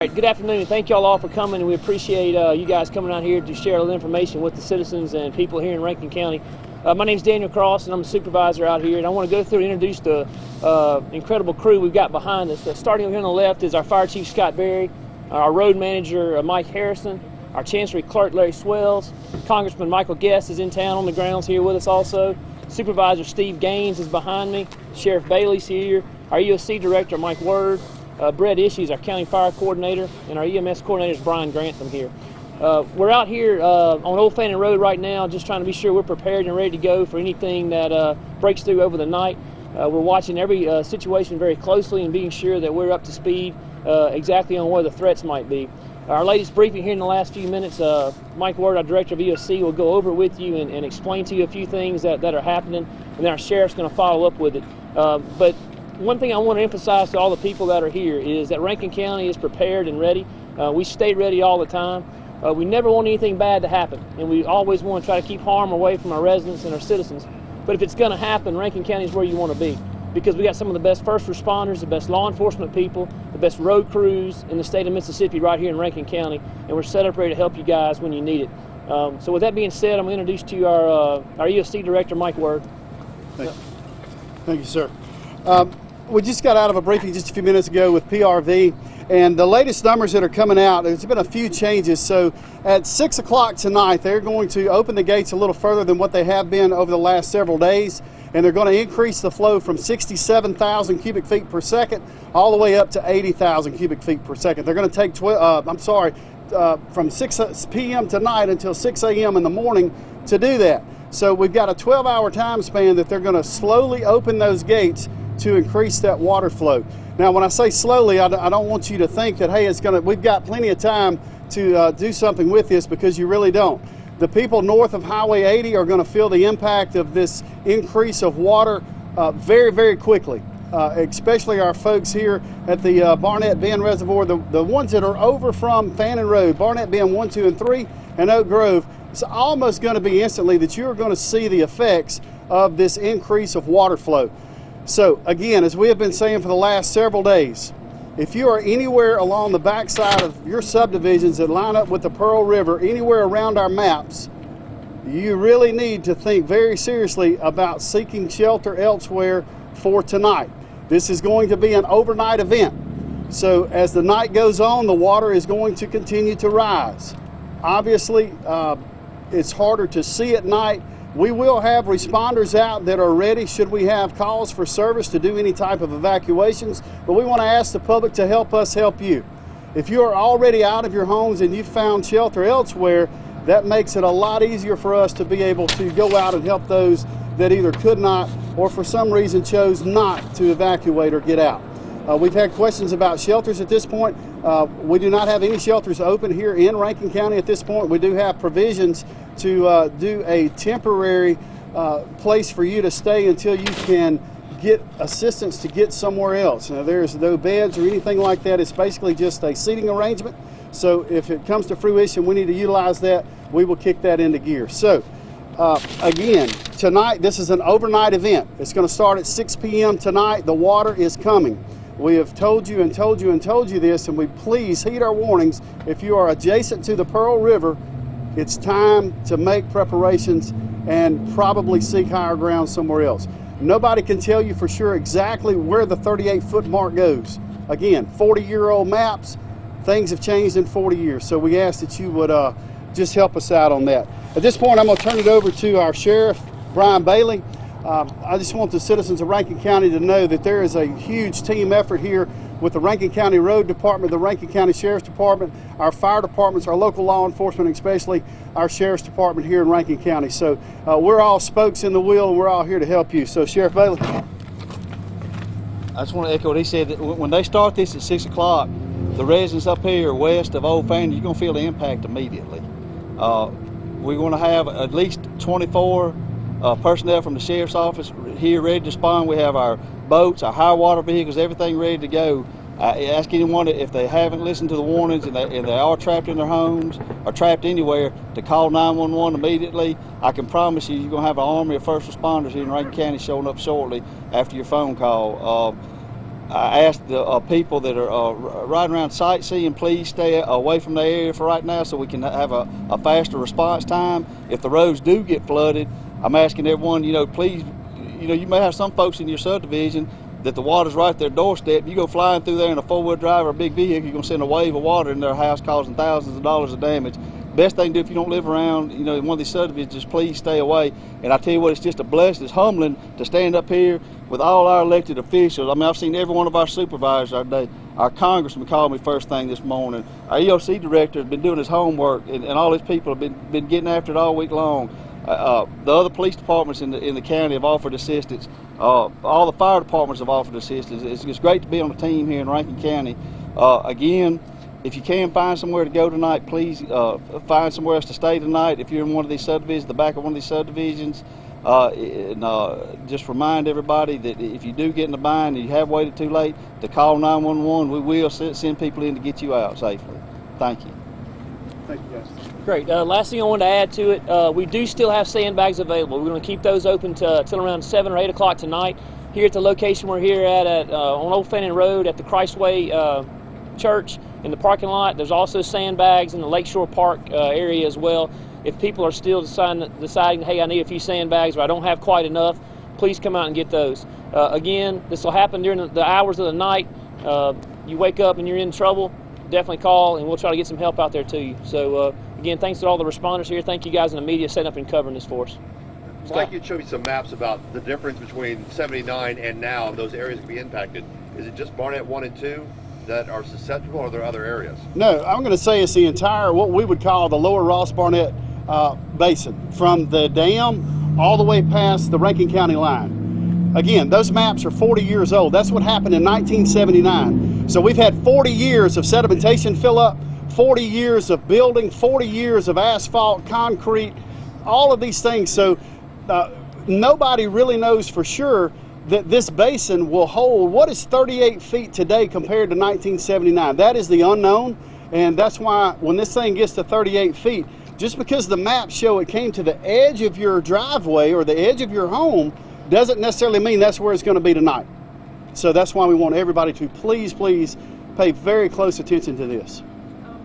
Good afternoon. Thank y'all all for coming, and we appreciate you guys coming out here to share a little information with the citizens and people here in Rankin County. My name is Daniel Cross, and I'm a supervisor out here, and I want to go through and introduce the incredible crew we've got behind us. Starting here on the left is our Fire Chief Scott Berry, our Road Manager Mike Harrison, our Chancery Clerk Larry Swells, Congressman Michael Guest is in town on the grounds here with us also. Supervisor Steve Gaines is behind me, Sheriff Bailey's here, our EOC Director Mike Word, Brett Ishies, our County Fire Coordinator, and our EMS Coordinator is Brian Grantham here. We're out here on Old Fannin Road right now, just trying to be sure we're prepared and ready to go for anything that breaks through over the night. We're watching every situation very closely and being sure that we're up to speed exactly on where the threats might be. Our latest briefing here in the last few minutes, Mike Ward, our Director of EOC, will go over it with you and explain to you a few things that are happening, and then our Sheriff's going to follow up with it. But one thing I want to emphasize to all the people that are here is that Rankin County is prepared and ready. We stay ready all the time. We never want anything bad to happen, and we always want to try to keep harm away from our residents and our citizens. But if it's going to happen, Rankin County is where you want to be, because we got some of the best first responders, the best law enforcement people, the best road crews in the state of Mississippi right here in Rankin County, and we're set up ready to help you guys when you need it. So with that being said, I'm going to introduce to you our EOC Director, Mike Word. Thank you, sir. We just got out of a briefing just a few minutes ago with PRV, and the latest numbers that are coming out, there's been a few changes. So at 6 o'clock tonight, they're going to open the gates a little further than what they have been over the last several days, and they're going to increase the flow from 67,000 cubic feet per second all the way up to 80,000 cubic feet per second. They're going to take, from 6 p.m. tonight until 6 a.m. in the morning to do that. So we've got a 12-hour time span that they're going to slowly open those gates to increase that water flow. Now, when I say slowly, I don't want you to think that, hey, we've got plenty of time to do something with this, because you really don't. The people north of Highway 80 are going to feel the impact of this increase of water very, very quickly, especially our folks here at the Barnett Bend Reservoir, the ones that are over from Fannin Road, Barnett Bend 1, 2, and 3, and Oak Grove. It's almost going to be instantly that you're going to see the effects of this increase of water flow. So again, as we have been saying for the last several days, if you are anywhere along the backside of your subdivisions that line up with the Pearl River, anywhere around our maps, you really need to think very seriously about seeking shelter elsewhere for tonight. This is going to be an overnight event. So as the night goes on, the water is going to continue to rise. Obviously, it's harder to see at night. We will have responders out that are ready should we have calls for service to do any type of evacuations, but we want to ask the public to help us help you. If you are already out of your homes and you found shelter elsewhere, that makes it a lot easier for us to be able to go out and help those that either could not or for some reason chose not to evacuate or get out. We've had questions about shelters at this point. We do not have any shelters open here in Rankin County at this point. We do have provisions to do a temporary place for you to stay until you can get assistance to get somewhere else. Now, there's no beds or anything like that. It's basically just a seating arrangement. So if it comes to fruition, we need to utilize that. We will kick that into gear. So again, tonight, this is an overnight event. It's going to start at 6 p.m. tonight. The water is coming. We have told you and told you and told you this, and we please heed our warnings. If you are adjacent to the Pearl River, it's time to make preparations and probably seek higher ground somewhere else. Nobody can tell you for sure exactly where the 38-foot mark goes. Again, 40-year-old maps, things have changed in 40 years, so we ask that you would just help us out on that. At this point, I'm going to turn it over to our Sheriff, Brian Bailey. I just want the citizens of Rankin County to know that there is a huge team effort here with the Rankin County Road Department, the Rankin County Sheriff's Department, our fire departments, our local law enforcement, especially our Sheriff's Department here in Rankin County. So we're all spokes in the wheel, and we're all here to help you. So Sheriff Bailey. I just want to echo what he said. That when they start this at 6 o'clock, the residents up here west of Old Fannin, you're going to feel the impact immediately. We're going to have at least 24 personnel from the Sheriff's Office here ready to respond. We have our boats, our high water vehicles, everything ready to go. I ask anyone if they haven't listened to the warnings and they are trapped in their homes or trapped anywhere to call 911 immediately. I can promise you, you're going to have an army of first responders here in Rankin County showing up shortly after your phone call. I ask the people that are riding around sightseeing, please stay away from the area for right now so we can have a faster response time. If the roads do get flooded, I'm asking everyone, please, you may have some folks in your subdivision that the water's right at their doorstep. You go flying through there in a four-wheel drive or a big vehicle, you're going to send a wave of water in their house causing thousands of dollars of damage. Best thing to do if you don't live around, in one of these subdivisions, just please stay away. And I tell you what, it's just a blessing. It's humbling to stand up here with all our elected officials. I mean, I've seen every one of our supervisors our day. Our congressman called me first thing this morning. Our EOC director has been doing his homework, and all his people have been getting after it all week long. The other police departments in the county have offered assistance. All the fire departments have offered assistance. It's great to be on a team here in Rankin County. Again, if you can find somewhere to go tonight, please find somewhere else to stay tonight. If you're in one of these subdivisions, the back of one of these subdivisions, just remind everybody that if you do get in a bind and you have waited too late, to call 911. We will send people in to get you out safely. Thank you. Thank you, guys. Great. Last thing I wanted to add to it, we do still have sandbags available. We're going to keep those open till around 7 or 8 o'clock tonight. Here at the location we're here at on Old Fannin Road at the Christway Church in the parking lot. There's also sandbags in the Lakeshore Park area as well. If people are still deciding, hey, I need a few sandbags or I don't have quite enough, please come out and get those. Again, this will happen during the hours of the night. You wake up and you're in trouble, definitely call and we'll try to get some help out there to you. So again, thanks to all the responders here. Thank you guys in the media setting up and covering this for us. Mike, you showed me some maps about the difference between 79 and now, and those areas can be impacted. Is it just Barnett 1 and 2 that are susceptible, or are there other areas? No, I'm going to say it's the entire, what we would call the lower Ross Barnett Basin, from the dam all the way past the Rankin County line. Again, those maps are 40 years old. That's what happened in 1979. So we've had 40 years of sedimentation fill up, 40 years of building, 40 years of asphalt, concrete, all of these things. So nobody really knows for sure that this basin will hold. What is 38 feet today compared to 1979? That is the unknown, and that's why when this thing gets to 38 feet, just because the maps show it came to the edge of your driveway or the edge of your home doesn't necessarily mean that's where it's going to be tonight. So that's why we want everybody to please pay very close attention to this.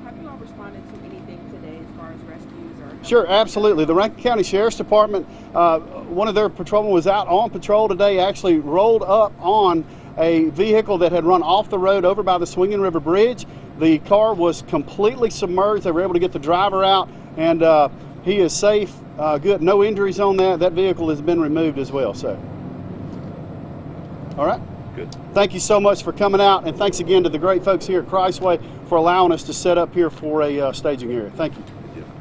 Have you all responded to anything today as far as rescues or? Sure, absolutely. The Rankin County Sheriff's Department, one of their patrolmen was out on patrol today, actually rolled up on a vehicle that had run off the road over by the Swinging River Bridge. The car was completely submerged. They were able to get the driver out, and he is safe, good, no injuries on that. That vehicle has been removed as well, so. All right. Good. Thank you so much for coming out, and thanks again to the great folks here at Christway for allowing us to set up here for a staging area. Thank you.